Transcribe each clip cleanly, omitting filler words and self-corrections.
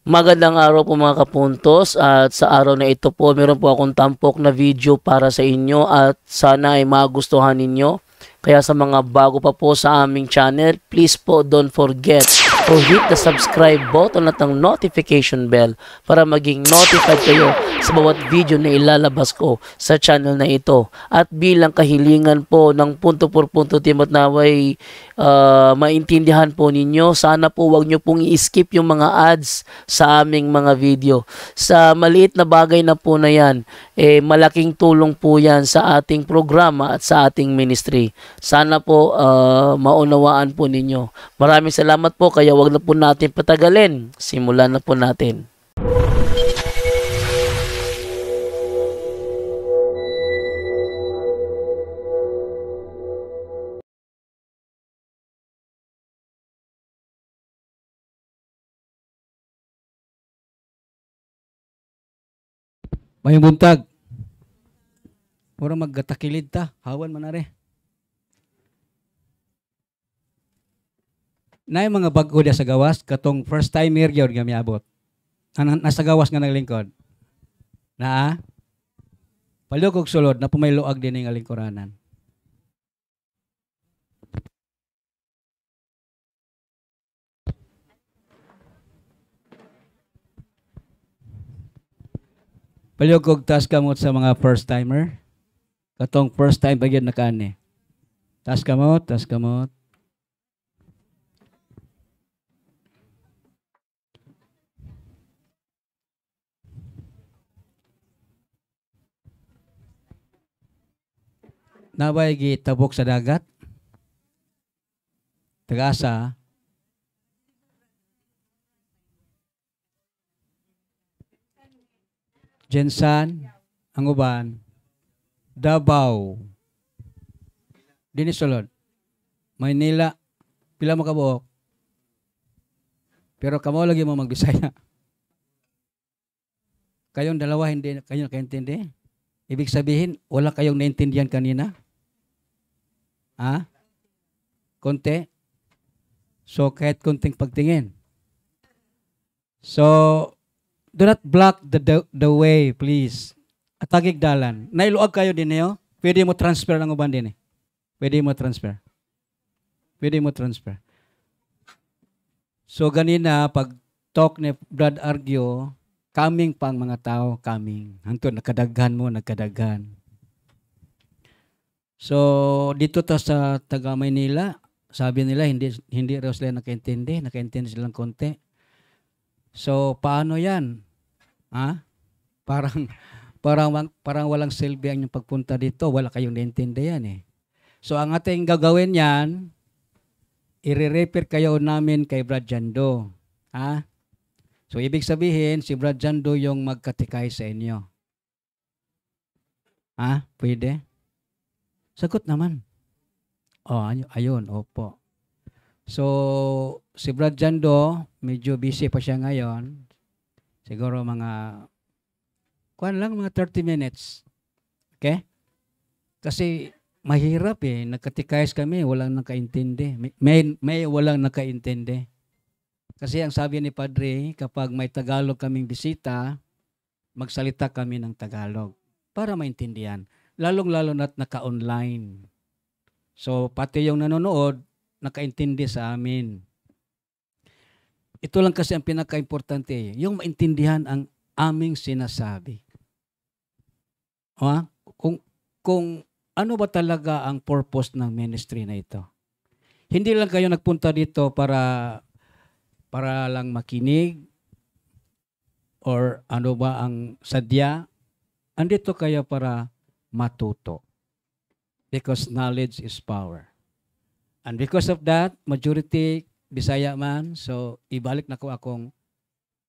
Magandang araw po mga kapuntos, at sa araw na ito po meron po akong tampok na video para sa inyo at sana ay magustuhan ninyo. Kaya sa mga bago pa po sa aming channel, please po don't forget to hit the subscribe button at ang notification bell para maging notified kayo sa bawat video na ilalabas ko sa channel na ito. At bilang kahilingan po ng punto por punto team at naway maintindihan po ninyo, sana po wag nyo pong i-skip yung mga ads sa aming mga video. Sa maliit na bagay na po na yan, malaking tulong po yan sa ating programa at sa ating ministry. Sana po maunawaan po ninyo. Maraming salamat po, kaya wag na po natin patagalin. Simulan na po natin. Mayong buntag. Puro maggatakilid ta. Hawan man na rin. Na yung mga bago dia sa gawas, katong first time yun kami abot. Nasa gawas nga naglingkod. Na palukog sulod na pumayluag din ng alingkuranan. Palukog tas kamot sa mga first timer. Katong first time bagyan na kani. Tas kamot, tas kamot. Nabay gitabok sa dagat. Tagasa. Jensan, ang uban, Davao, Dinisulod, Maynila, pila mo kabuok. Pero kamo lagi mo magbisaya. Kayong dalawa hindi kayo nakaintindi. Ibig sabihin, wala kayong naintindihan kanina. Ha? Konti. So, kahit konting pagtingin. So, do not block the way, please. Atagig dalan. Nailuag kayo din niyo. Pwede mo transfer ang uban din eh. Pwede mo transfer. Pwede mo transfer. So, ganina, pag talk ni Brad Argyo, coming pang mga tao, coming. Hangtod, nakadaghan mo, nakadaghan. So, dito ta sa taga Maynila, sabi nila, hindi raw sila nakaintindi silang konti. So, paano yan? Ha? Parang walang silbi ang yung pagpunta dito. Wala kayong naintindihan eh. So, ang ating gagawin yan, i-refer kayo namin kay Brad Jando. Ha? So, ibig sabihin, si Brad Jando yung magkatikay sa inyo. Ha? Pwede? Sagot naman. Oh, ayun, opo. So, si Brad Jando, medyo busy pa siya ngayon. Siguro mga 30 minutes. Okay? Kasi mahirap eh. Nagkatikayas kami, walang nakaintindi. May walang nakaintindi. Kasi ang sabi ni Padre, kapag may Tagalog kaming bisita, magsalita kami ng Tagalog para maintindihan. Lalong-lalo na't naka-online. So, pati yung nanonood, nakaintindi sa amin. Ito lang kasi ang pinaka-importante, yung maintindihan ang aming sinasabi. Kung ano ba talaga ang purpose ng ministry na ito. Hindi lang kayo nagpunta dito para lang makinig or ano ba ang sadya. Andito kayo para matuto. Because knowledge is power. And because of that, majority Bisaya man, so ibalik na ko akong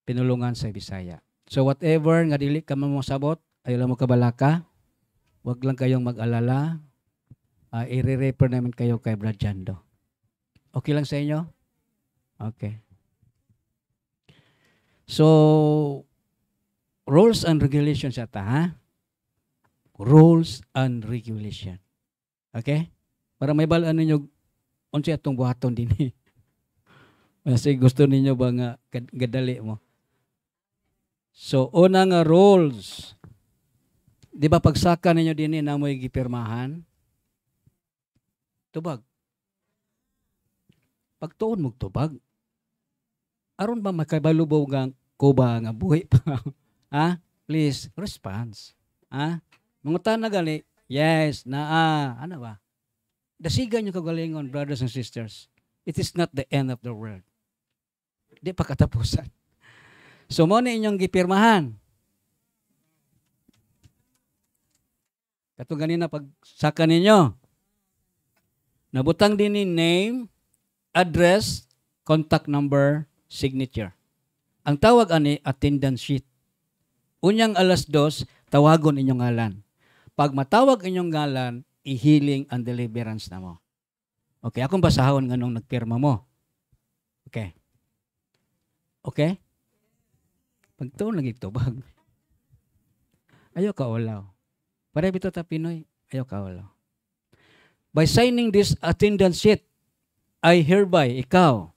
pinulungan sa Bisaya. So whatever nga dili ka mo sabot, ayaw lang mo kabalaka, wag lang kayong mag-alala, i-refer namin kayo kay Brad Jando. Okay lang sa inyo? Okay. So, rules and regulations yata, ha? Rules and regulation. Okay? Para may balaan ninyo, unsa atong buhaton din. Kasi gusto ninyo ba nga gadali mo? So, una nga rules. Di ba pagsaka ninyo din na mo'y gipirmahan? Tubag. Pagtuon mo tubag. Aron ba makabalubaw nga kuba nga buhi pa? Ha? Please, response. Ha? Mangutan na gali, yes, ano ba? Dasigan nyo kagalingon, brothers and sisters. It is not the end of the world. Di pa katapusan. So, mo na inyong gipirmahan. Katong ganina pagsaka ninyo. Nabutang din ni name, address, contact number, signature. Ang tawag ani attendance sheet. Unyang alas 2, tawagon inyong ngalan. Pag matawag inyong ngalan, i-healing and deliverance na mo. Okay, akong basahon nga nung nagpirma mo. Okay. Okay? Pagtuon lagi tubag. Ayaw ka olaw. Para bito ta Pinoy, ayaw ka olaw. By signing this attendance sheet, I hereby, ikaw,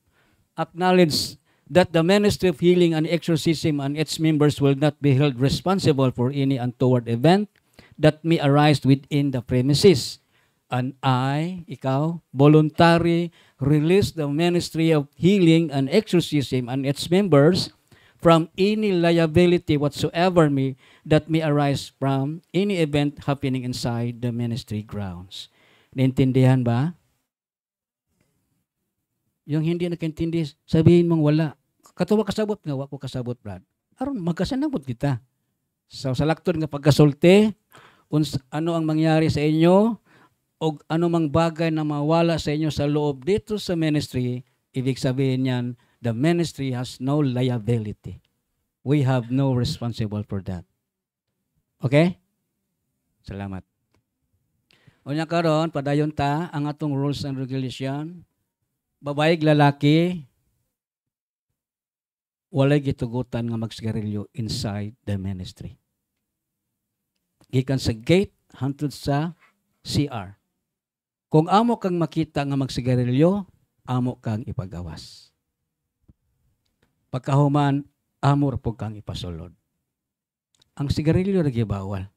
acknowledge that the Ministry of Healing and Exorcism and its members will not be held responsible for any untoward event that may arise within the premises. And I, ikaw, voluntarily release the Ministry of Healing and Exorcism and its members from any liability whatsoever that may arise from any event happening inside the ministry grounds. Naintindihan ba? Yung hindi nakaintindi, sabihin mong wala. Katuwa kasabot nga, wako kasabot, Brad. Aron, magkasanabot kita. So, sa lakton nga pagkasulti, ano ang mangyari sa inyo, o ano mang bagay na mawala sa inyo sa loob dito sa ministry, ibig sabihin yan, the ministry has no liability. We have no responsible for that. Okay? Salamat. Unya karon padayon ta ang atong rules and regulation. Babae lalaki walay gitugutan nga magsigarilyo inside the ministry. Gikan sa gate hangtod sa CR. Kung amo kang makita nga magsigarilyo, amo kang ipagawas. Pagkahuman, amo ra pud kang ipasulod. Ang sigarilyo ra gibawal.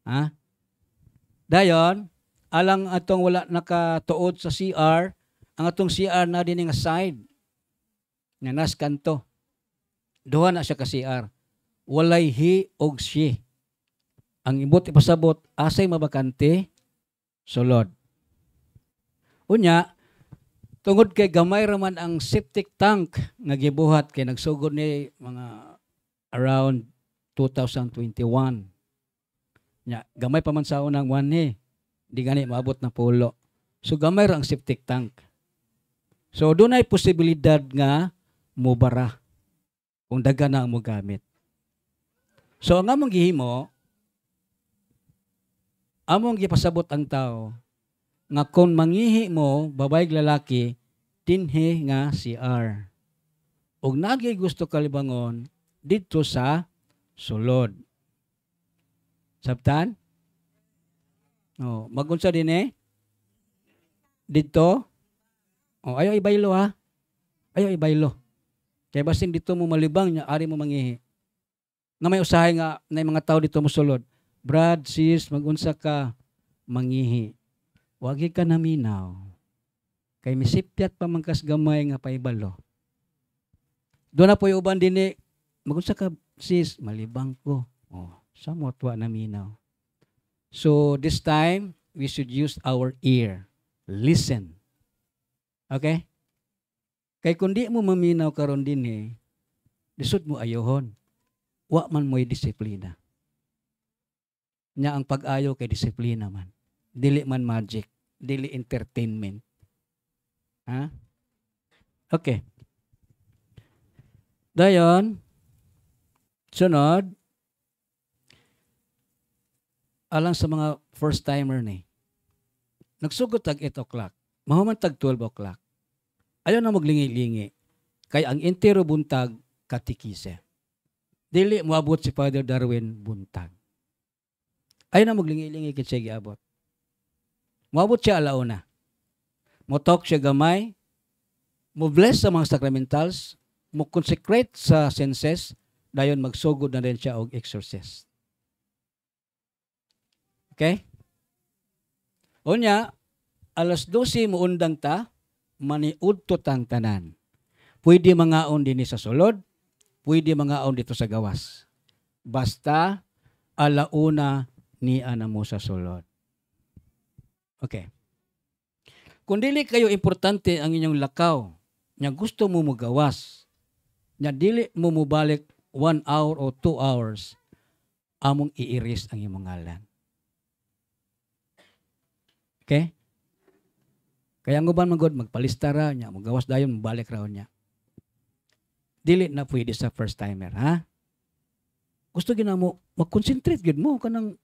Ha? Dayon, alang atong wala nakatuod sa CR, ang atong CR na din nga side nga nas kanto. Duha na siya ka CR. Walay he og she. Ang ibot ipasabot asay mabakante sulod. Unya, tungod kay gamay raman ang septic tank nga gibuhat kay nagsugod ni mga around 2021. Nya, gamay pa man sa unang one ni. Di gani maabot na pulo. So gamay ra ang septic tank. So doon ay posibilidad nga mubara kung daga na ang mo gamit. So ang among gihimo, among gipasabot ang tao nga kung mangihi mo babae lalaki dinhi nga CR. Ug nagi gusto kalibangon didto sa sulod. Sabtan? Oh, magunsa din dito. Oh, ayaw ibaylo ha. Ayaw ibaylo. Kaya basin dito mo malibang nya ari mo mangihi. Nga may usahay nga na mga tao dito mo sulod. Brad, sis, magunsa ka mangihi. Wagi ka naminaw. Kay misipyat pa mangkas gamay nga paibalo. Doon na po yung uban din magunsa ka sis, malibang ko. Oh, samot wa naminaw. So this time, we should use our ear. Listen. Okay? Kay kundi mo maminaw karon din lisod mo ayohon. Wa man mo'y disiplina. Nya ang pag-ayo kay disiplina man. Dili man magic. Dili entertainment. Ha? Okay. Dayon, sunod, alang sa mga first-timer ni, nagsugod tag 8 o'clock, mahuman tag 12 o'clock. Ayaw na maglingi-lingi. Kaya ang entero buntag, katikise. Dili moabot si Father Darwin buntag. Ayaw na maglingi-lingi kit siya giabot. Moabot siya alauna. Mo-talk siya gamay, mo-bless sa mga sacramentals, mo-consecrate sa senses, dayon magsugod na rin siya og exorcist. Okay? Unya, alas 12 muundang ta, maniudto tang tanan. Pwede mangaon din sa sulod, pwede mangaon dito sa gawas. Basta alauna ni ana mo sa sulod. Okay. Kung dili kayo importante ang inyong lakaw, nya gusto mo magawas, nya dili mo mubalik 1 hour o 2 hours, among iiris ang imong ngalan. Okay? Kaya ang uban magod magpalista ra nya, magawas dayon mabalik raw niya. Dili na pwede sa first timer, ha? Gusto gina mo mag-concentrate gid mo kanang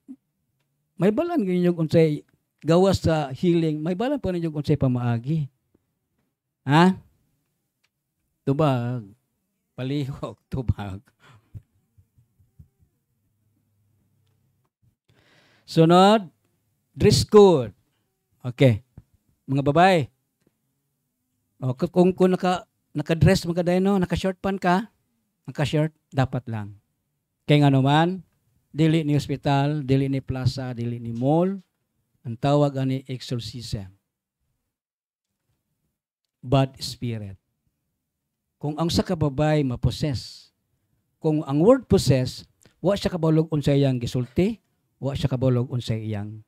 may balan gyud unsay gawas sa healing, may balan pa ninyo unsay pamaagi. Ha? Tubag. Palihok, tubag. Sunod, dress code. Okay. Mga babae. O, kung naka-dress mga dayon, no, naka-short pan ka, naka-short, dapat lang. Kaya nga naman, dili ni hospital, dili ni plaza, dili ni mall, ang tawag ani exorcism. Bad spirit. Kung ang sa kababay maposes, kung ang word possess, wa siya kabalog unsay iyang gisulti, wa siya kabalog unsay iyang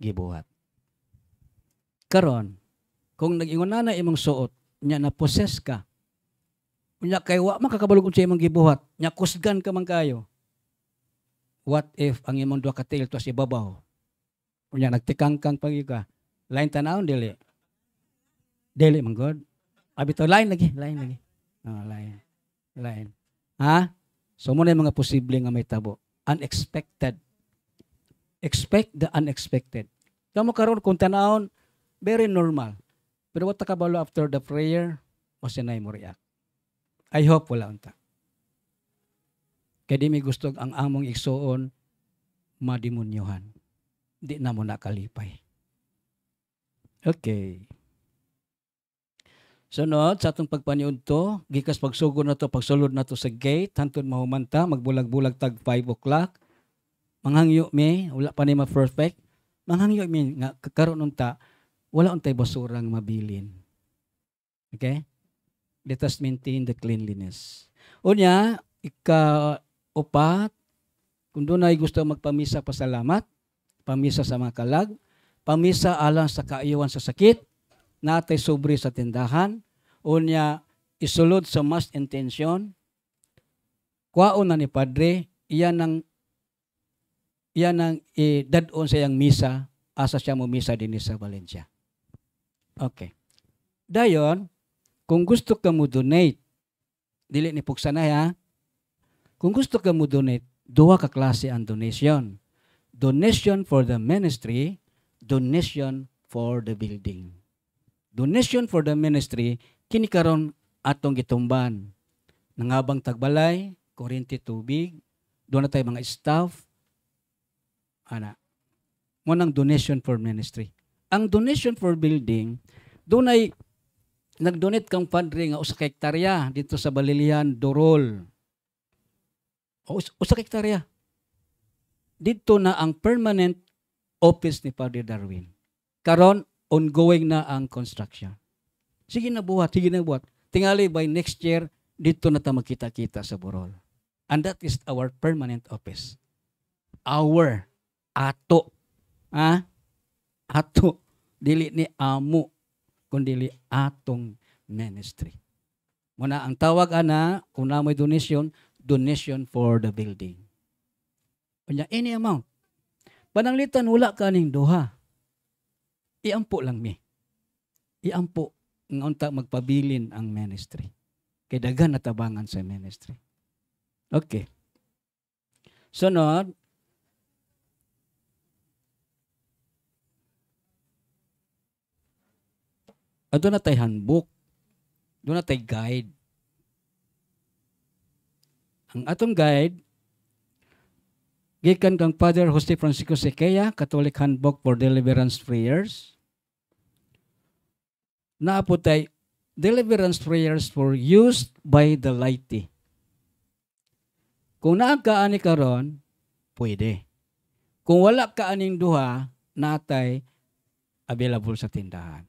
gibuhat. Karon, kung nag-ingon na imong suot, nya na possess ka, nya kay wa makakabalog unsay imong gibuhat, nya kusgan ka man kayo. What if ang imong duha ka tail to sa ibabaw? Unya nagtikangkang pagi ka. Lain tanawon dili. Dili man god. Abi to lain lagi. Oh, lain. Ha? So mo na yung mga posible nga may tabo. Unexpected. Expect the unexpected. Kamo karon kung tanawon very normal. Pero what kabalo after the prayer, was na mo react. I hope wala unta. Kaya di may gusto ang among igsuon madimonyohan. Di na mo nakalipay. Okay. Sunod, sa atong pagpaniud to, gikas pagsugod na to, pagsulod na to sa gate, hantod mahumanta, magbulag-bulag tag 5 o'clock. Manghangyo mi, wala pa ni ma-perfect. Manghangyo mi, nga kakaroon unta, wala untay basurang mabilin. Okay? Let us maintain the cleanliness. Unya, ika-upat, kung doon ay gusto magpamisa pasalamat, pamisa sa mga kalag, pamisa alang sa kaiyawan sa sakit, natay sobre sa tindahan, unya isulod sa mass intention, kwaon na ni Padre, iyan ang dadon sa iyang misa, asa siya mo misa din sa Valencia. Okay. Dayon, kung gusto ka mo donate, dili ni puksanay ha, kung gusto ka mo donate, duha ka klase ang donation. Donation for the ministry, donation for the building. Donation for the ministry, kini karon atong gitumban. Nangabang tagbalay, kuryente tubig, doon na tayo mga staff, mo nang donation for ministry. Ang donation for building, doon ay nag-donate kang padre nga usa ka hektarya dito sa Balilihan, Dorol. Usa ka hektarya. Dito na ang permanent office ni Padre Darwin. Karon ongoing na ang construction. Sige na buhat. Tingali by next year, dito na ta magkita-kita sa Borol. And that is our permanent office. Our, ato. Ato. Dili ni amo, kundi atong ministry. Muna ang tawag kung na may donation for the building. Kanya, any amount. Pananglitan, wala ka ning duha. Iampo lang mi. Iampo nga unta magpabilin ang ministry. Kay daghan natabangan sa ministry. Okay. Sunod. Doon na tayo handbook. Doon na tayo guide. Ang atong guide, gikan kang Father Jose Francisco Sequeira, Catholic Handbook for Deliverance Prayers. Naapo tayo, Deliverance Prayers for Used by the Laity. Kung naa ka ani karon, pwede. Kung wala ka aning duha, natay available sa tindahan.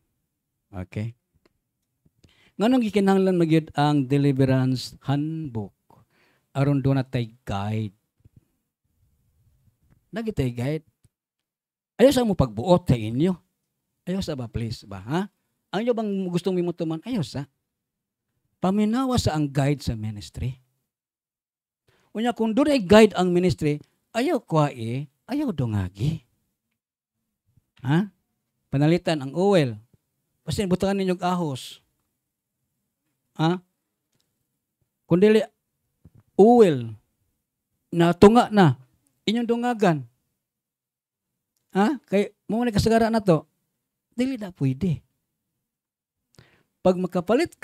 Okay? Nganong gikinahanglan magyud ang deliverance handbook aron do natay guide. Nagitay guide. Ayaw sa mo pagbuot sa inyo. Ayaw sa ba please ba, ha? Ang inyo bang gustong mimutuman? Ayaw sa. Paminawa sa ang guide sa ministry. Unya kung doon ay guide ang ministry, ayaw kwae, ayaw dungagi. Ha? Panalitan ang oil. Basta butangan ninyo ahos. Ha? Kung dili oil na tunga na, inyong dungagan. Ha? Kay mo na kasagara na to. Dili na pwede. Pag maka-bless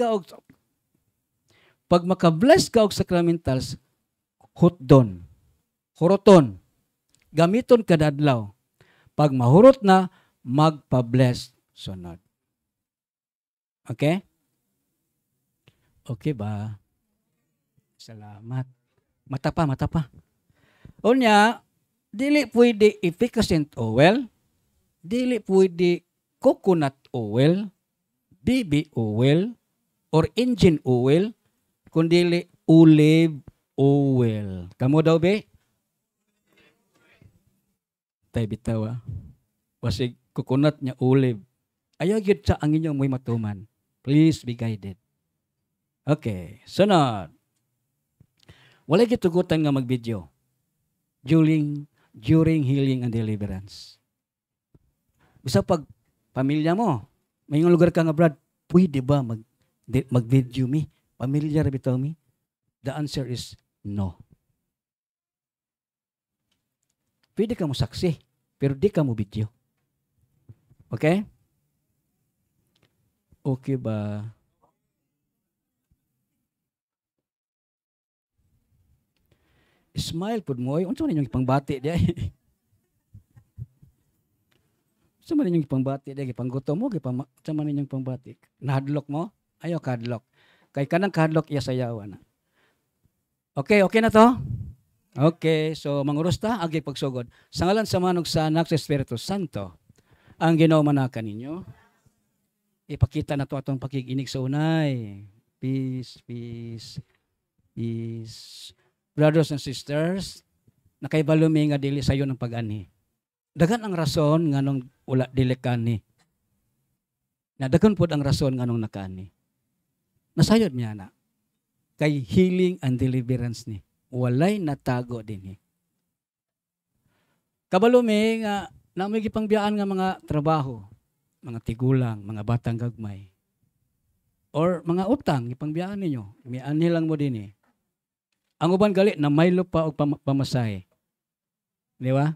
ka og sacramentals, hutdon, huroton, gamiton kada adlaw. Pag mahurot na, magpa-bless sunod. Okay? Okay ba? Salamat. Mata pa. Unya, dili pwede efficacent oil, dili pwede coconut oil, baby oil, or engine oil, kundi olive oil. Kamu daw be? Tay bitawa. Wasig coconut nya olive. Ayaw gyud sa ang inyong may matuman. Please be guided. Okay, sunod. Wala gitugutan nga mag-video during healing and deliverance. Bisa pag pamilya mo, may lugar ka nga Brad, pwede ba mag-video mi? Pamilya ra bitaw mi? The answer is no. Pwede ka mo saksi, pero di ka mo video. Okay? Okay ba? Smile pud mo. Unsa man inyong pangbati di ay? Unsa man inyong pangbati di? Gipanggutom mo, unsa man inyong pangbati? Nahadlok mo? Ayaw kadlok. Kay kanang kadlok iya sayaw na. Okay na to? Okay, so manguros ta agi pagsugod. Sa ngalan sa Manog sa Anak sa Espiritu Santo, ang Ginoo manakan ninyo. Ipakita na to atong pakikinig sa unay. Peace. Brothers and sisters, nakaibalumi nga dili sayo ng pag-ani. Dagan ang rason nganong wala dili kani. Dagan pud ang rason nganong nakaani. Nasayod niya na. Kay healing and deliverance ni. Walay natago din. Kabalumi nga namoy gipangbiyaan nga mga trabaho, mga tigulang, mga batang gagmay. Or mga utang gipangbiyaan ninyo. Miani lang mo din. Ang uban gali na maylo pa og pamasahe. Di ba?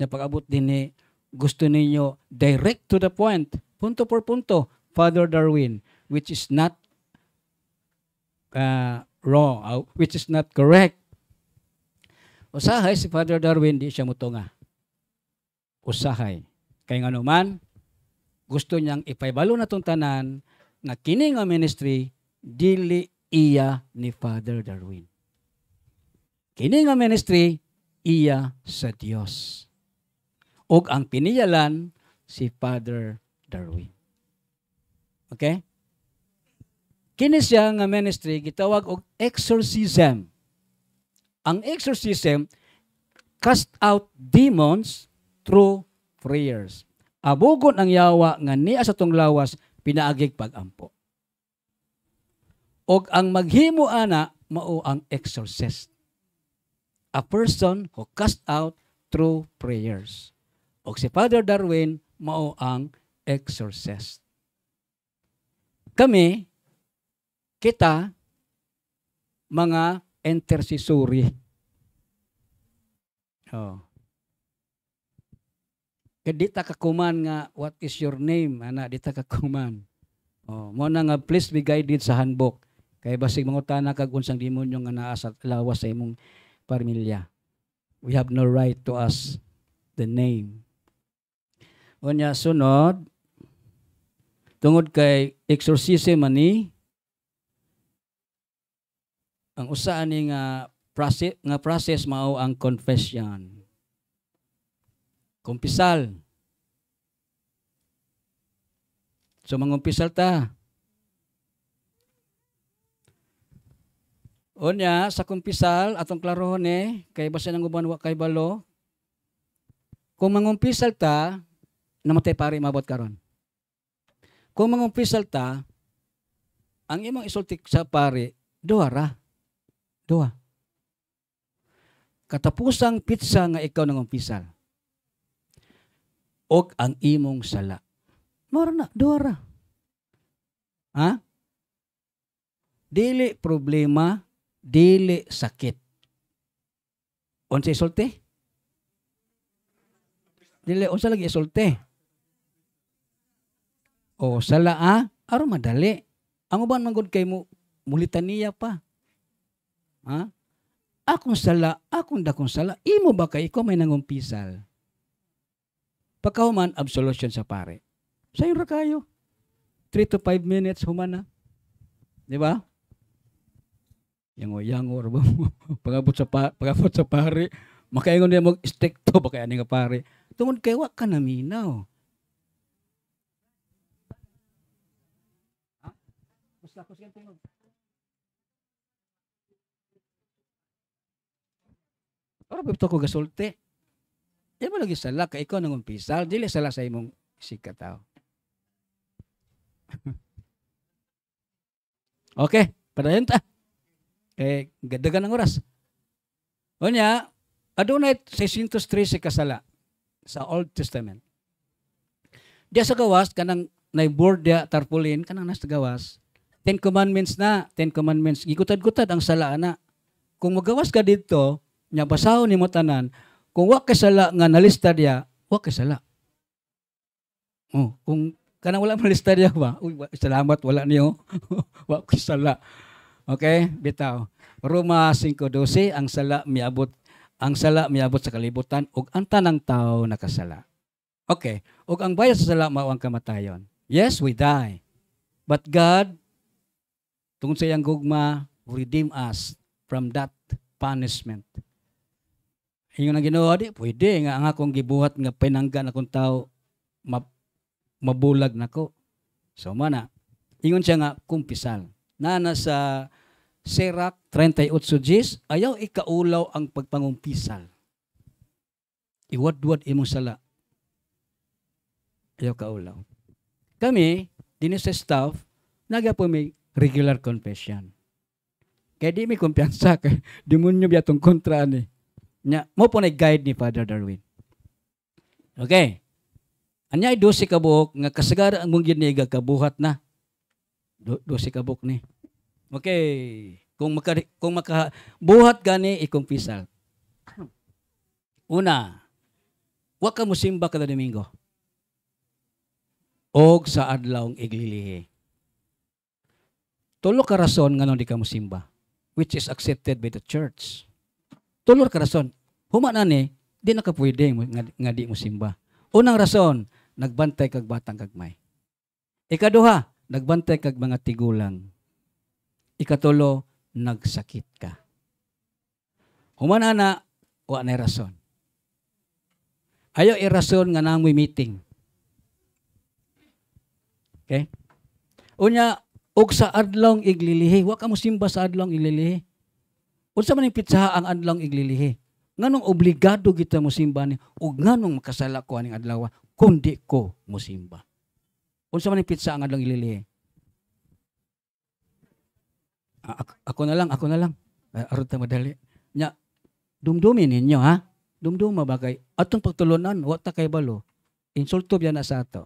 Na pag-abot din gusto ninyo direct to the point, punto por punto, Father Darwin, which is not wrong, which is not correct. Usahay si Father Darwin, di siya mutunga. Usahay. Kay nga naman, gusto niyang ipaibalo na tong tanan na kini nga ministry, dili iya ni Father Darwin. Kini nga ministry, iya sa Dios. Og ang piniyalan, si Father Darwin. Okay? Kini siya nga ministry, gitawag og exorcism. Ang exorcism, cast out demons through prayers. Abugon ang yawa nga niya sa tong lawas, pinaagig pag-ampo. Og ang maghimo ana, mao ang exorcist. A person who cast out through prayers. O si Father Darwin, mao ang exorcist. Kami, kita, mga intercessory. Kaya di ta kakuman nga, what is your name? Ana, di ta kakuman. Mo na nga, please be guided sa handbook. Kaya basig mangutana kag unsang demonyo nga naa sa lawas sa imong pamilya. We have no right to ask the name. Unya sunod, tungod kay exorcism ani, ang usa ani nga process mao ang confession. Kumpisal. So mangumpisal ta. Unya sa kumpisal atong klarohon kay basta nang uban wa kay balo. Kung mangumpisal ta, namatay pare mabot karon. Kung mangumpisal ta, ang imong isulti sa pare, duha ra. Duha. Katapusang pitsa nga ikaw nangumpisal. Og ang imong sala. Mora na, duha ra. Ha? Dili problema, dili sakit. Unsa isulti? Dili unsa lagi isulti? O sala aron madali. Ang uban man gud kay mo mulitaniya pa. Ha? Akong sala, akong dakong sala, imo ba kay ikaw may nangumpisal? Pagkahuman absolution sa pare. Sayo ra kayo. 3 to 5 minutes human na. Di ba? Yango ra ba? Pagabot sa pare, makaingon niya mag-stick to ba kaya ni nga pare. Tungod kay wa ka naminaw. Tapos yan tingog. Ora bito ko gasulti. Di ba lagi sala kay ikaw nang umpisal, dili sala sa imong sikat tao. Okay, padayon ta. Gadagan ang oras. Unya, adunay 613 kasala sa Old Testament. Diya sa gawas kanang na-board dia tarpaulin kanang nasa gawas. 10 commandments na, 10 commandments. Gigutad-gutad ang sala na. Kung magawas ka dito, nya basahon nimo tanan, kung wa kay sala nga nalista dia, wa kay sala. Oh, kung kanang wala malista dia ba, uy, salamat wala niyo. Wa kay sala. Okay, bitaw. Roma 5:12 ang sala miabot sa kalibutan ug ang tanang tao nakasala. Okay, ug ang bayad sa sala mao ang kamatayon. Yes, we die. But God tungod sa iyang gugma, redeem us from that punishment. Ingon ang Ginoo, di pwede nga ang akong gibuhat nga pinanggan akong tao mabulag nako. So mana, ingon siya nga kumpisal. Na sa Sirach 38:10, ayaw ikaulaw ang pagpangumpisal. Iwad-wad imong sala. Ayaw kaulaw. Kami, din sa staff, po may regular confession. Kaya di may kumpiyansa kay demonyo biyatong kontra ni. Nya mo po nag-guide ni Father Darwin. Okay. Anya 12 ka buok nga kasagara ang mong giniga kabuhat na. 12 ka buok ni. Okay. Kung maka buhat gani ikumpisal. Una, wa ka musimba kada Domingo. Og sa adlawng iglilihi. Tulo ka rason nga nung di ka musimba, which is accepted by the church. Tulo ka rason. Humana ni, di na ka pwede nga di musimba. Unang rason, nagbantay kag batang kagmay. Ikaduha, nagbantay kag mga tigulang. Ikatulo, nagsakit ka. Humana na, wa na rason. Ayaw irason nga nang may meeting. Okay? Unya, og sa adlong iglilihi, wa ka mosimba sa adlong iglilihi. Unsa man pitsa ang adlong iglilihi? Nganong obligado kita mosimba ni ug nganong makasala ko aning adlaw kundi ko mosimba. Unsa man pitsa ang adlong iglilihi? Ako na lang. Aron ta madali. Nya dumdumin ninyo ha. Dumduma ba kay atong pagtulunan wa ta kay balo. Insulto biya na sa ato.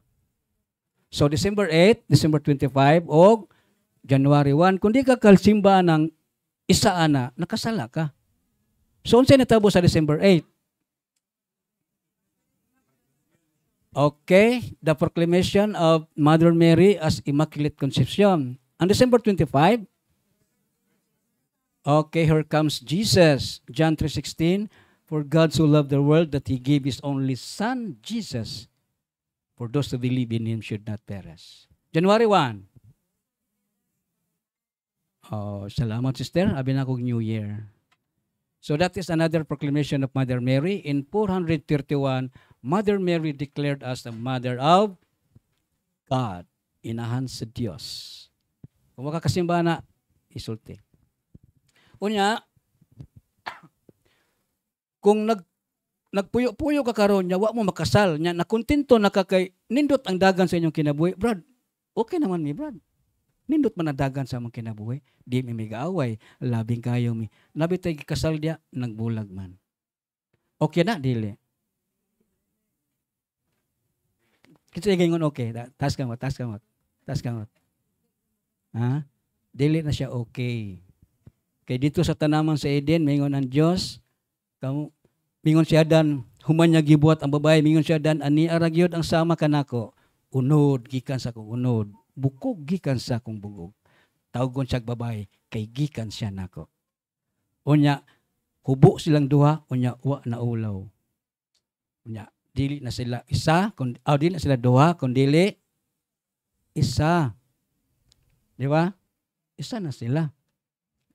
So December 8, December 25 og January 1, kung di ka kalsimba ng isa ana, nakasala ka. So, unsay natabo sa December 8? Okay, the proclamation of Mother Mary as Immaculate Conception. On December 25, okay, here comes Jesus. John 3:16, for God so loved the world that He gave His only Son, Jesus, for those who believe in Him should not perish. January 1, oh, salamat sister. Abi na kong New Year. So that is another proclamation of Mother Mary. In 431, Mother Mary declared us the Mother of God. Inahan sa Diyos. Kung makasimba na, isulti. Unya, kung nagpuyo-puyo ka karon nya wa mo makasal nya nakontento na ka kay nindot ang dagan sa inyong kinabuhi, brad. Okay naman mi, brad. Nindot man ang dagan sa among kinabuhi, di mi migaaway, labing kayo mi. Labi tay kasal dia nagbulag man. Okay na dili. Kita gingon okay, taas kamot. Ha? Dili na siya okay. Kay dito sa tanaman sa Eden, mingon ang Dios, mingon siya dan humanya gibuhat ang babae, mingon siya dan ani aragyod ang sama kanako. Unod gikan sa kong unod, bukog gikan sa kong bugog. Tawgon siya babae kay gikan siya nako. Unya hubo silang duha, unya wa na ulaw. Unya dili na sila isa, dili na sila duha, kun dili isa. Di ba? Isa na sila.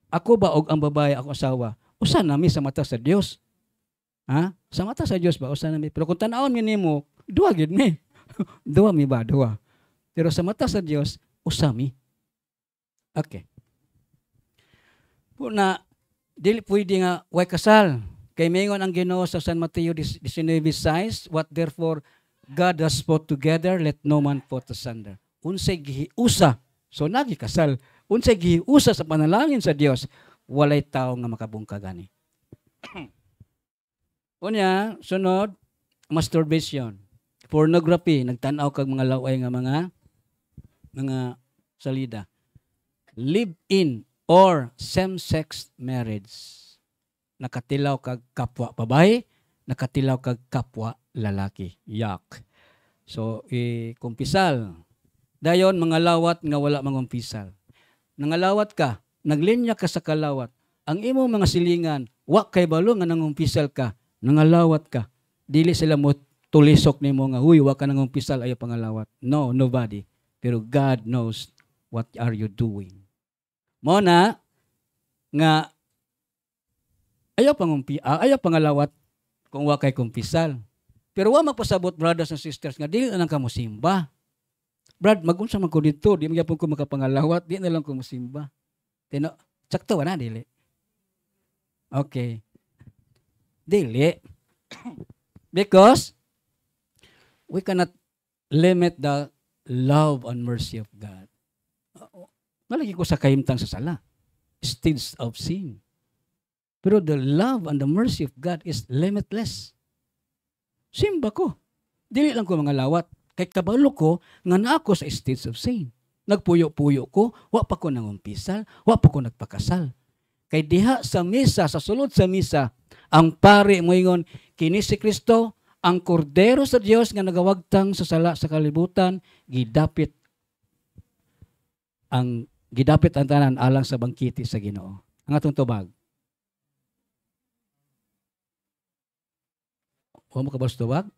Ako ba og ang babae ako asawa? Usa nami sa mata sa Dios. Ha? Sa mata sa Dios ba usa nami? Pero kung tan-awon mi nimo, duha gid mi. Duha mi ba? Duha. Pero sa mata sa Dios, usa mi. Okay. Puna dili pwede nga way kasal. Kay mingon ang Ginoo sa San Mateo 19:6, what therefore God has put together, let no man put asunder. Unsay gihiusa, so nagikasal. Unsay gihiusa sa panalangin sa Dios, walay tao nga makabungka gani. Unya, sunod, masturbation. Pornography, nagtanaw kag mga laway nga mga salida. Live-in or same-sex marriage. Nakatilaw kag kapwa babae, nakatilaw kag kapwa lalaki. Yak. So, kumpisal. Dayon, mga lawat nga wala mangumpisal. Nangalawat ka, naglinya ka sa kalawat. Ang imo mga silingan, wa kay balo nga nangumpisal ka, nangalawat ka. Dili sila mo tulisok nimo nga, huy, wa ka nangumpisal, ayo pangalawat. No, nobody. Pero God knows what are you doing. Mona, nga, ayaw pangalawat kung wa kay kumpisal. Pero wa magpasabot, brothers and sisters, nga dili na lang ka mo simba. Brad, mag-unsa man ko dito, di magyapon ko makapangalawat, di na lang ko mo simba. Tino, sakto na dili. Okay. Dili. Because we cannot limit the love and mercy of God. Malagi ko sa kahimtang sa sala. Stage of sin. Pero the love and the mercy of God is limitless. Simba ko. Dili lang ko mga lawat. Kay kabalo ko, nga na ako sa stage of sin. Nagpuyo-puyo ko, wa pa ko nangumpisal, wa pa ko nagpakasal. Kay diha sa misa, sa sulod sa misa, ang pari mo ingon, kini si Kristo, ang kordero sa Dios nga nagawagtang sa sala sa kalibutan, gidapit ang tanan alang sa bangkiti sa Ginoo. Ang atong tubag. Wa mo kabas tubag?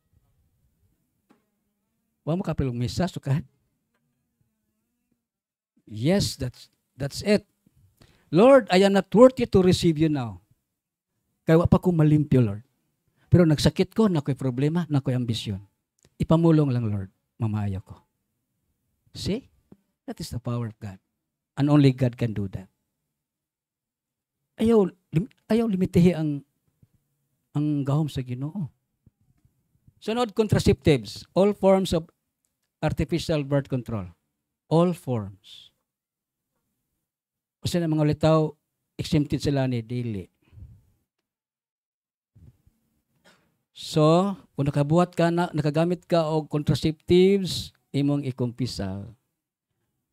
Wa mo kapilong misa sukat? Yes, that's it. Lord, I am not worthy to receive you now. Kaya wa pa ko malimpyo, Lord. Pero nagsakit ko, nako'y problema, nako'y ambisyon. Ipamulong lang, Lord. Mamaya ko. See? That is the power of God. And only God can do that. Ayaw limitihi ang gahom sa Ginoo. Sunod, contraceptives. All forms of artificial birth control. All forms. Kasi na mga litaw, exempted sila ni dili. So, kung nakabuhat ka na, nakagamit ka og contraceptives, imong ikumpisal.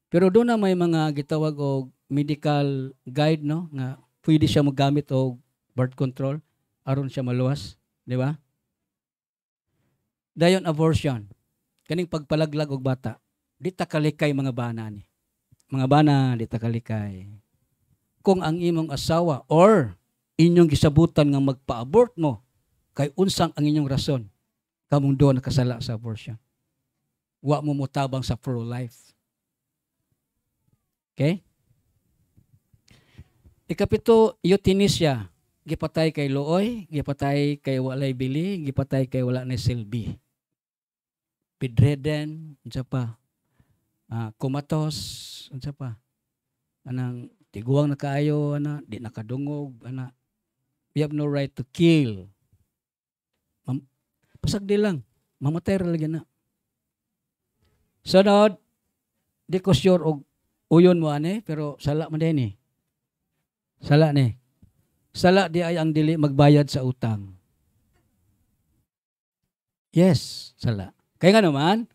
Pero doon na may mga gitawag og medical guide, no, nga pwede siya magamit og birth control aron siya maluwas, di ba? Dayon abortion. Kaning pagpalaglag og bata. Di ta kalikay mga bana ni. Mga bana, di ta kalikay. Kung ang imong asawa or inyong gisabutan nga magpa-abort mo, kay unsang ang inyong rason, kamong doon nakasala sa abortion. Wa mo mutabang sa pro-life. Okay? Ikapito, euthanasia. gipatay kay luoy, gipatay kay walay bili, gipatay kay wala na silbi. Bedridden, unsa pa? Kumatos, unsa pa? Anang tiguang na kaayo, di nakadungog, we have no right to kill. Pasagdi lang, mamatay ra lagi na. Sunod, di ko sure og uyon mo pero sala man din Sala ni. Sala di ay ang dili magbayad sa utang. Yes, sala. Kaya nga naman,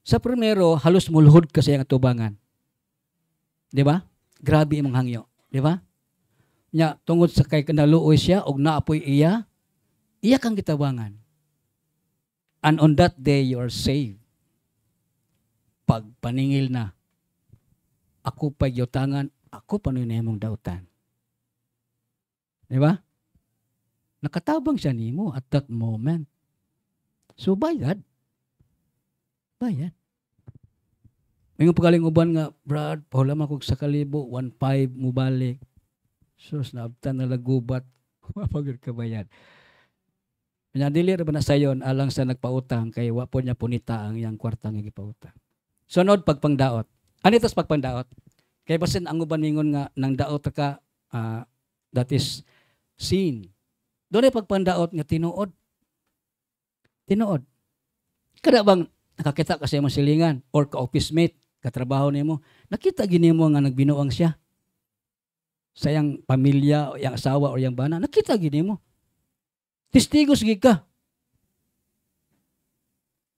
sa primero, halos mulhod kasi ang atubangan. Di ba? Grabe imong hangyo. Di ba? Nya, tungod sa kay kanaluoy siya, og naapoy iya kang gitabangan. And on that day, you are saved. Pag paningil na, ako pa yutangan, ako pa nun mong dautan. Di ba? Nakatabang siya nimo at that moment. So, bayad. Bayad. May pagaling uban nga, Brad, pahulam ako sa kalibo, 1.5 mo balik. Sus, naabtan na lagubat. Mapagod ka bayad. Pinadili ba na sayon alang sa nagpautang kay wapo niya punita ang iyang kwarta nga gipautang. Sunod, pagpangdaot. Ano itas pagpangdaot? Kay basin ang uban mingon nga nang daot ka, that is sin. Doon ay pagpangdaot nga tinuod. Tinuod. Kada bang nakakita ka sa imong silingan or ka-office mate, katrabaho nimo, nakita gini mo nga nagbinuang siya sa iyang pamilya o iyang asawa o iyang bana, nakita gini mo. Testigo sige ka.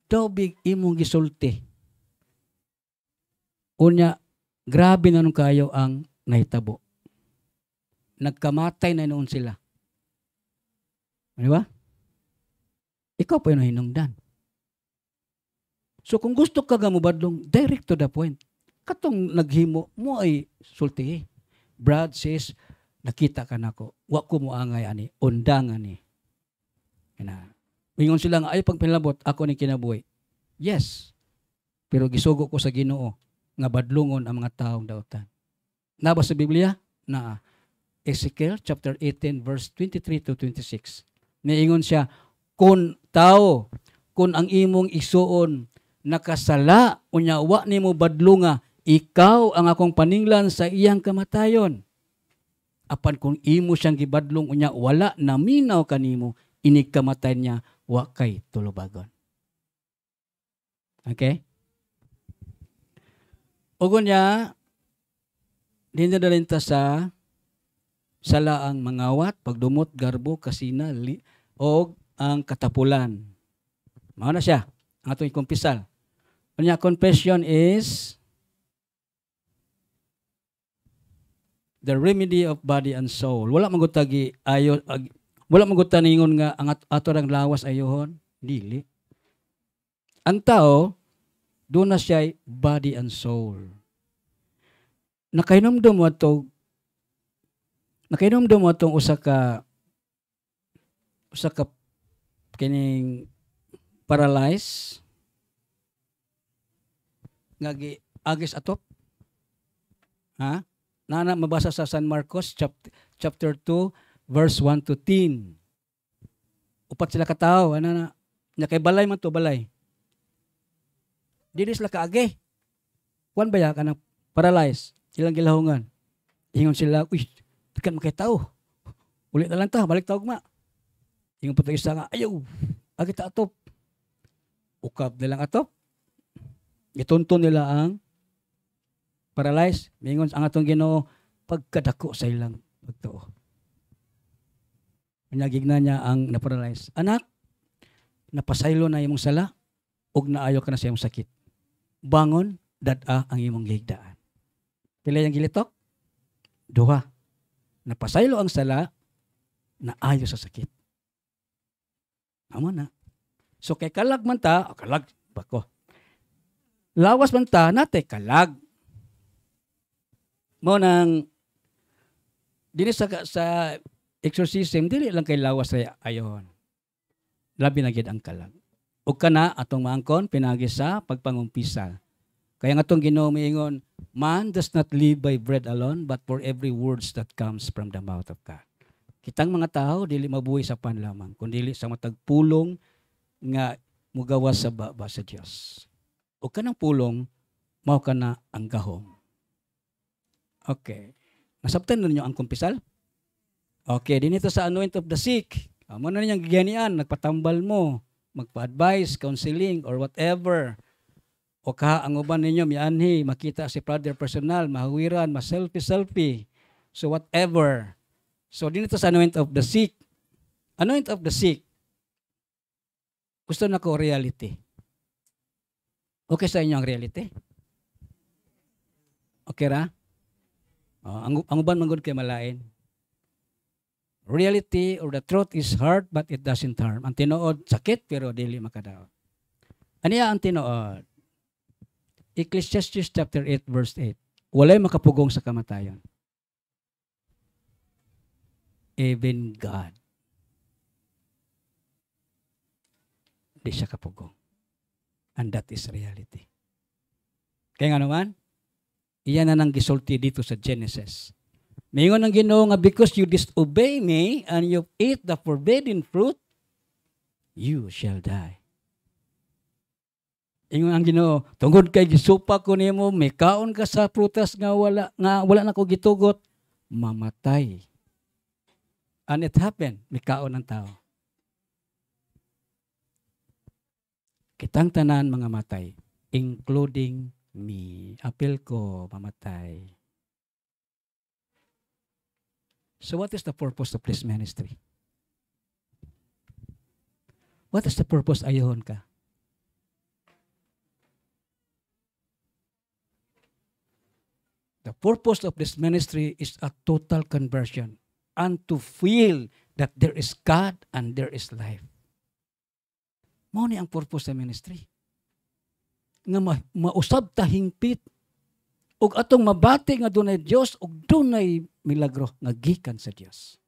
Daw big imong gisulti. Unya, grabe na nung kayo ang nahitabo. Nagkamatay na noon sila. Di ba? Ikaw pa yung hinungdan. So kung gusto ka nga mubadlong, direct to the point. Katong naghimo mo ay sulti. Brad says, nakita ka na ko. Wa ko mo angay ani. Undangan ni. Mingon sila nga, ay pag pinalabot, ako ni kinabuhi. Yes. Pero gisugo ko sa Ginoo nga badlungon ang mga taong dautan. Naba sa Biblia? Na Ezekiel chapter 18 verse 23 to 26. Niingon siya, kung tao, kung ang imong isuon nakasala unya wa nimo badlunga, ikaw ang akong paninglan sa iyang kamatayon. Apan kung imo siyang gibadlong unya wala naminaw kanimo, inig kamatay niya wa kay tulubagon. Okay? Ugon niya, dinadalhin ta sa salaang mangawat, pagdumot, garbo, kasina, o ang katapulan. Mao na siya, ang atong ikumpisal. Kanya confession is the remedy of body and soul. Wala magutagi ayo, wala magutaningon nga ang ato rang lawas ayohon, dili. Ang tao, doon na siya body and soul. Nakainomdom mo itong usa ka kining paralyzed nga agis atop. Ha? Nana mabasa sa San Marcos chapter 2 verse 1 to 10. Upat sila ka tawo, nya kay balay man to balay. Dili sila kaagi. Kuan ba ya kanang paralyzed? Ilang gilahungan. Ingon sila, uy, tekan makay tao. Ulit na lang ta, balik tawag ma. Ingon pa isa nga, ayaw, agi ta atop. Ukab nilang atop. Itunton nila ang paralyzed. Mingon ang atong Ginoo, pagkadako sa ilang pagtuo. Pinagigna niya ang na-paralyzed. Anak, napasaylo na imong sala, ug naayo ka na sa imong sakit. Bangon, dad-a ang imong gihigdaan. Pila yung gilitok? 2. Napasaylo ang sala, naayo sa sakit. Amo na. So kay kalag man ta, kalag, bako. Lawas man ta, nate kalag. Mo nang, dili sa exorcism, dili lang kay lawas ay ayon. Labi na gid ang kalag. Ug kana atong maangkon pinagi sa pagpangumpisal. Kaya nga itong Ginoo miingon, man does not live by bread alone, but for every words that comes from the mouth of God. Kitang mga tao dili mabuhi sa pan lamang, kundi sa matag pulong nga mugawas sa baba sa Dios. O kanang pulong mao kana ang gahom. Okay. Nasabtan ninyo ang kumpisal? Okay, dinito sa anoint of the sick. Amo na niyang giganian, nagpatambal mo, magpa-advise, counseling or whatever. O ang uban ninyo mianhi, makita si brother personal, mahawiran, ma-selfie. So whatever. So dinito sa anoint of the sick. Anoint of the sick. Gusto na ko reality. Okay sa inyo ang reality? Okay ra? Ang uban manggod kay malain. Reality or the truth is hard but it doesn't harm. Ang tinuod sakit pero dili makadaot. Aniya ang tinuod? Ecclesiastes chapter 8 verse 8. Walay makapugong sa kamatayon. Even God. Di siya kapugong. And that is reality. Kaya nga naman, iyan na nang gisulti dito sa Genesis. Mayroon ang Ginoo nga because you disobey me and you eat the forbidden fruit, you shall die. Ingon ang Ginoo, tungod kay gisupa ko nimo, may kaon ka sa prutas nga wala na ko gitugot, mamatay. And it happened, may kaon ang tao. Kitang tanan mga matay, including me. Apil ko, mamatay. So what is the purpose of this ministry? What is the purpose ayon ka? The purpose of this ministry is a total conversion and to feel that there is God and there is life. Mao ni ang purpose sa ministry. Nga mausab ta hingpit ug atong mabati nga dunay Dios ug dunay milagro nga gikan sa Dios.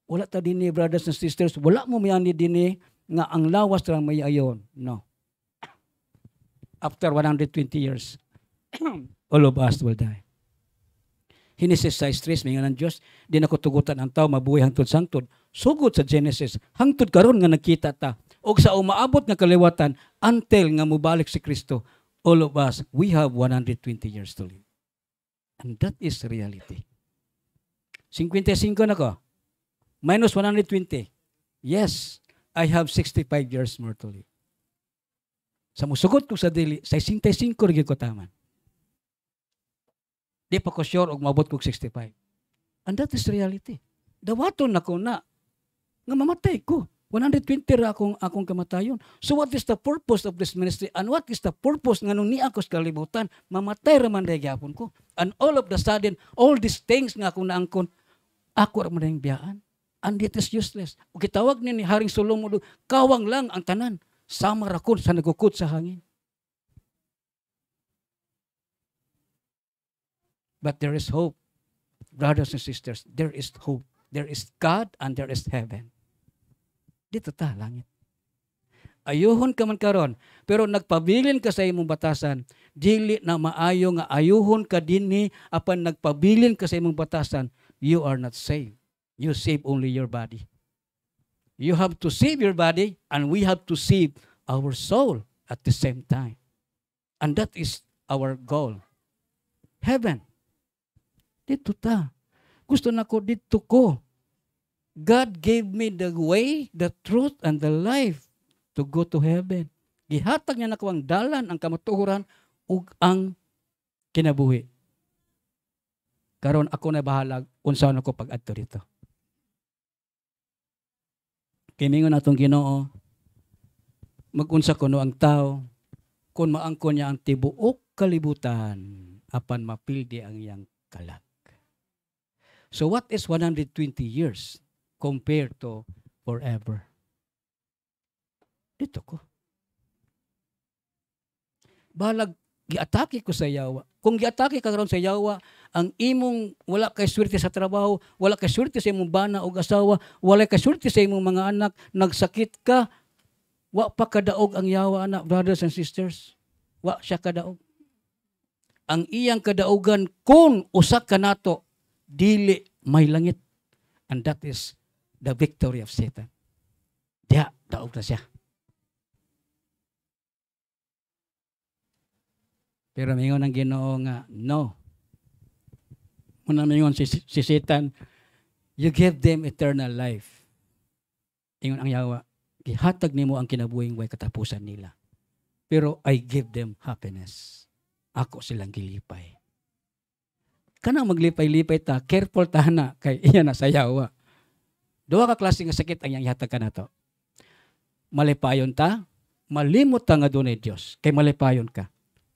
Wala ta dinhi brothers and sisters, wala mo miyani dinhi nga ang lawas ra may ayon. No. After 120 years, all of us will die. Genesis 6:3 mingon ang Dios, di na ko tugutan ang tao mabuhay hangtod sangtod. Sugod sa Genesis, hangtod karon nga nakita ta og sa umaabot nga kaliwatan until nga mubalik si Kristo, all of us, we have 120 years to live. And that is reality. 55 na ko. Minus 120. Yes, I have 65 years more to live. Sa musugot ko sa dili, 65 rin ko taman. Di pa ko sure og maabot ko 65. And that is reality. Dawaton na ko na nga mamatay ko. 120 ra akong kamatayon. So what is the purpose of this ministry? And what is the purpose nga nung ni ako sa kalibutan? Mamatay ra man dahil gyapon ko. And all of the sudden, all these things nga akong naangkon, ako ra man dahil biyaan. And it is useless. O kitawag ni Haring Solomon, kawang lang ang tanan. Sama rakon sa nagukod sa hangin. But there is hope. Brothers and sisters, there is hope. There is God and there is heaven. Dito ta, langit. Ayuhon ka man karon, pero nagpabilin ka sa imong batasan, dili na maayo nga ayuhon ka dinhi apan nagpabilin ka sa imong batasan, you are not saved. You save only your body. You have to save your body and we have to save our soul at the same time. And that is our goal. Heaven. Dito ta. Gusto na ko dito ko. God gave me the way, the truth, and the life to go to heaven. Gihatag niya na ko ang dalan, ang kamatuhuran, ug ang kinabuhi. Karon ako na bahalag, unsaon ako pag-adto dito. Kimingon atong Ginoo, mag-unsa kuno ang tao, kung maangkon niya ang tibuok kalibutan, apan mapildi ang iyang kalag. So what is 120 years compared to forever? Dito ko. Balag, giatake ko sa yawa. Kung giatake ka karon sa yawa, ang imong wala kay swerte sa trabaho, wala kay swerte sa imong bana o asawa, wala kay swerte sa imong mga anak, nagsakit ka, wa pa kadaog ang yawa anak, brothers and sisters. Wa siya kadaog. ang iyang kadaugan kung usa ka nato dili may langit. And that is the victory of Satan. Diya, daog na siya. Pero mingon ang Ginoo nga, no. Muna mingon si Satan, you give them eternal life. Ingon ang Yawa, gihatag nimo ang kinabuhing way katapusan nila. Pero I give them happiness. Ako silang gilipay. Kanang maglipay-lipay ta, careful ta na kay iya na sa Yawa. Duha ka klase nga sakit ang iyang ihatag ka na to. Malipayon ta, malimot ta nga dunay Dios, kay malipayon ka.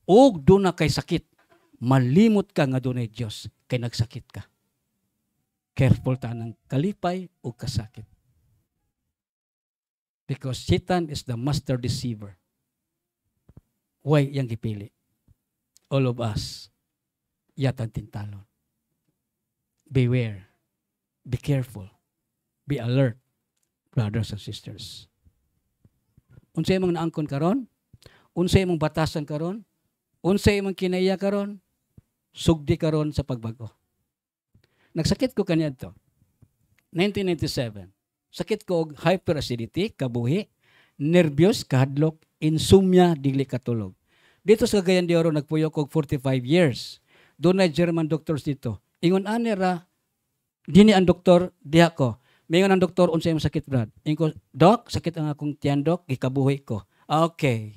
Og doon na kay sakit, malimot ka nga dunay Dios, kay nagsakit ka. Careful ta ng kalipay o kasakit. Because Satan is the master deceiver. Why yang gipili? All of us, yatang tintalon. Beware. Be careful. Be alert, brothers and sisters. Unsay imong naangkon karon? Unsay imong batasan karon? Unsay imong kinaiya karon? Sugdi karon sa pagbago. Nagsakit ko kaniadto. 1997. Sakit ko og hyperacidity, kabuhi, nervyos, kahadlok, insomnia, dili katulog. Dito sa Cagayan de Oro nagpuyo ko 45 years. Doon na German doctors dito. Ingon anira, dini ang doktor, diha ko. Mingon ang doktor, unsay imong sakit, Brad? Ingon ko, Doc, sakit ang akong tiyan, Doc, gikabuhi ko. Okay.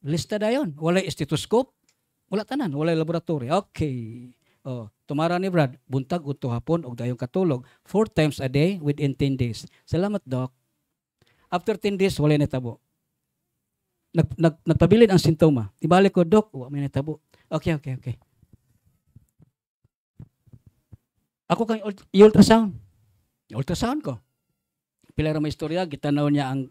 Lista dayon. Walay stethoscope. Wala tanan. Walay laboratory. Okay. Oh, tumara ni Brad. Buntag uto hapon og dayong katulog. 4 times a day within 10 days. Salamat, Doc. After 10 days, walay natabo. Nagpabilin ang sintoma. Ibalik ko, Doc, may natabo. Okay. Ako kang i-ultrasound. Ultrasound ko. Pila ra may istorya, gitanaw niya ang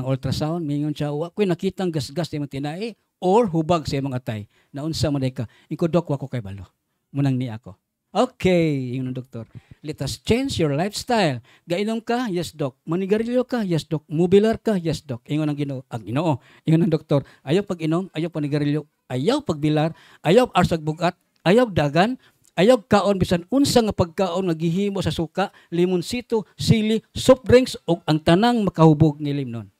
ultrasound, mingon siya, wa ko'y nakitang gasgas sa imong tinai or hubag sa imong atay. Naunsa man ka. Inko, Dok, wa ko kay balo. Munang ni ako. Okay, yun ang doktor. Let us change your lifestyle. Gainom ka? Yes, Dok. Manigarilyo ka? Yes, Dok. Mobilar ka? Yes, Dok. Ingon ang Ginoo. Ingon ang doktor. Ayaw pag-inom, ayaw panigarilyo, ayaw pagbilar, ayaw arsag bugat, ayaw dagan, ayaw kaon bisan unsa nga pagkaon nga gihimo sa suka, limonsito, sili, soft drinks ug ang tanang makahubog ni limnon.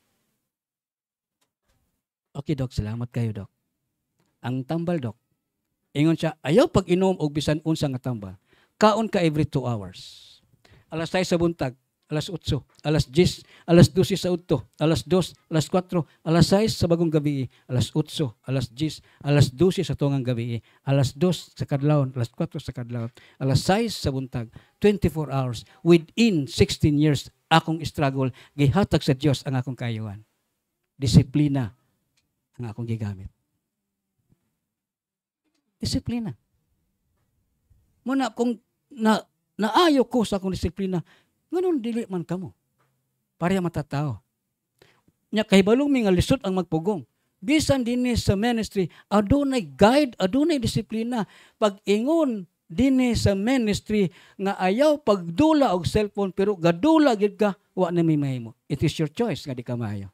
Okay, Dok, salamat kayo, Dok. Ang tambal, Dok. Ingon siya, ayaw pag-inom og bisan unsa nga tambal. Kaon ka every 2 hours. Alas 6 sa buntag, alas 8, alas 10, alas 12 sa udto, alas 2, alas 4, alas 6 sa bagong gabi, alas 8, alas 10, alas 12 sa tungang gabi, alas 2 sa kadlawon, alas 4 sa kadlawon, alas 6 sa buntag, 24 hours. Within 16 years, akong struggle, gihatag sa Dios ang akong kayuhan. Disiplina ang akong gigamit. Disiplina. Muna kung naayo ko sa akong disiplina, ngayon dili man kamo. Pareha matatao. Nya kahibalong mi nga lisod ang magpugong. Bisan dinhi sa ministry, adunay guide, adunay disiplina. Pag ingon dinhi sa ministry nga ayaw pagdula og cellphone pero gadula gid ka, wa na may mahimo. It is your choice nga di ka maayo.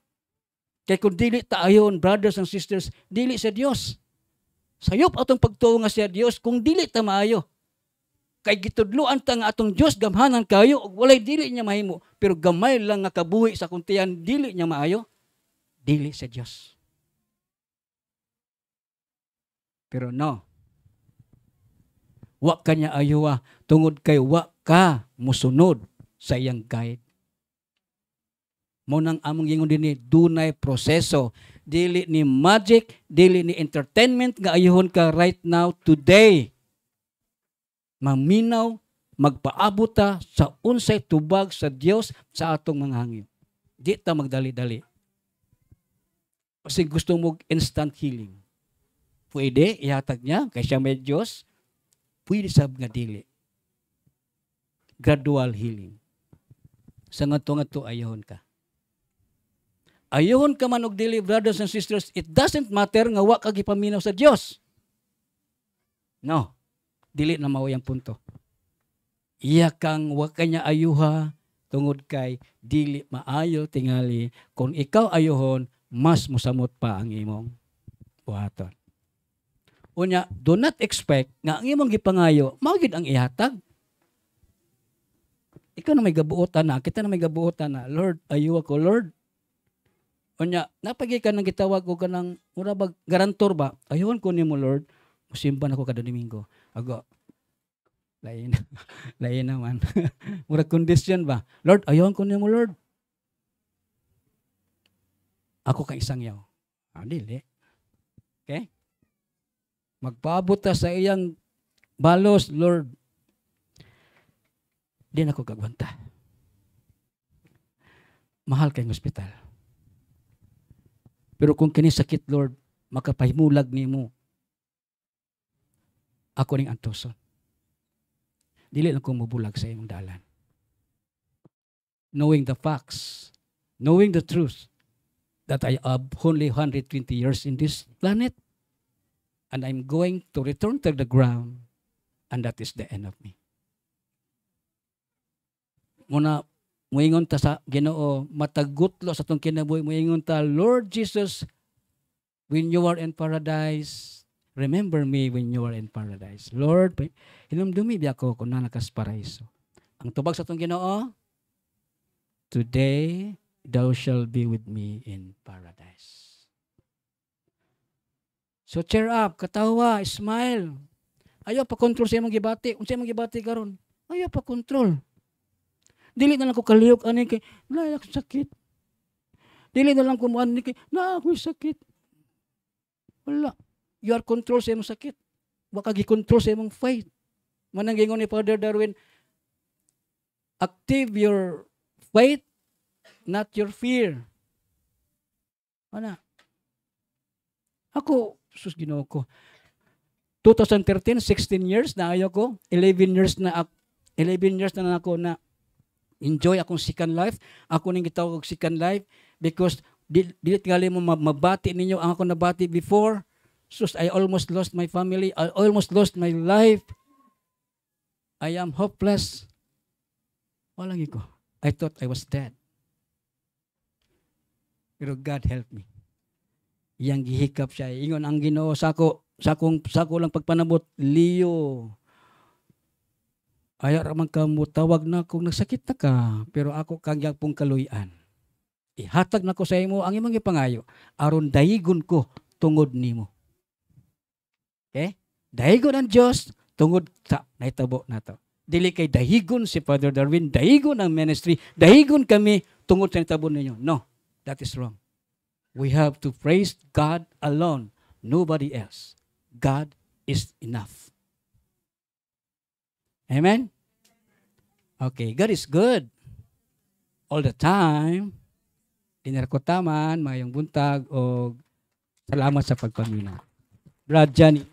Kay kung dili ta ayon, brothers and sisters, dili sa Dios. Sayop atong pagtuo nga siya Dios kung dili ta maayo. Kay gitudloan ta nga atong Dios gamhanan kayo ug walay dili niya mahimo, pero gamay lang nga kabuhi sa kuntian dili niya maayo, dili sa Dios. Pero no. Wa kanya ayuwa tungod kay wa ka musunod sa iyang guide. Mo nang among ingon dinhi dunay proseso, dili ni magic, dili ni entertainment nga ayuhon ka right now today. Maminaw, magpaabot ta sa unsay tubag sa Dios sa atong mga hangyo. Di ta magdali-dali. Kasi gusto mo instant healing. Pwede, ihatag niya, kay siya may Diyos. Pwede sab nga dili. Gradual healing. Sa nga-to ayuhon ka. Ayuhon ka man og dili, brothers and sisters, it doesn't matter nga wa ka gipaminaw sa Dios. No. Dili na mao yang punto. Iya kang wa kanya ayuha tungod kay dili maayo tingali. Kung ikaw ayuhon, mas musamot pa ang imong buhaton. Unya, do not expect nga ang imong gipangayo, magid ang ihatag. Ikaw na may gabuotan na, kita na may gabuotan na, Lord, ayo ako, Lord. Unya, napagi ka nang gitawag ko ka ng murabag garantor ba? Ayun ko nimo, Lord. Musimban ako kada Domingo. Ago. Lain. Lain naman. Murag condition ba? Lord, ayun ko nimo, Lord. Ako kang isang yaw. Dili. Okay? Magpaabot ta sa iyang balos, Lord. Di na ako kagwanta. Mahal kayong hospital. Pero kung kini sakit, Lord, makapahimulag nimo. Ako ning antoson. Dili lang ko mubulag sa imong dalan. Knowing the facts, knowing the truth, that I have only 120 years in this planet, and I'm going to return to the ground, and that is the end of me. Muna, muingon ta sa Ginoo, matagutlo sa itong kinabuhi, muingon ta, Lord Jesus, when you are in paradise, remember me when you are in paradise. Lord, hinumdumi biya ko kung nanakas paraiso. Ang tubag sa itong Ginoo, today, thou shall be with me in paradise. So cheer up, katawa, smile. Ayaw pa control sa imong gibati. Kung sa imong gibati karon, ayaw pa control. Dili na lang ko kaliyok ani kay layak sakit. Dili na lang ko mo ani kay na ako'y sakit. Wala. You are control sa imong sakit. Baka gi-control sa imong faith. Manang gingon ni Father Darwin, active your faith, not your fear. Ana. Ako, sus Ginoo ko. 2013, 16 years na ayaw ko. 11 years na ako na enjoy akong second life. Ako ning gitawag og second life because dili tingali mo mabati ninyo ang ako nabati before. Sus, I almost lost my family. I almost lost my life. I am hopeless. Walang iko. I thought I was dead. Pero God help me. Yang gihikap siya. Ingon ang Ginoo sako lang pagpanabot, Leo. Ayaw raman ka mo tawag na kung nagsakit na ka, pero ako kagyang pong kaluyan. Ihatag na ko sa imo ang imong ipangayo, aron dayigon ko tungod nimo. Okay? Dayigon ang Diyos tungod sa naitabo na to. Dili kay dayigon si Father Darwin, dayigon ang ministry, dayigon kami tungod sa naitabo ninyo. No, that is wrong. We have to praise God alone, nobody else. God is enough. Amen? Okay, God is good. All the time. Dinarkotaman, mayong buntag, o salamat sa pagpamina. Brad Johnny.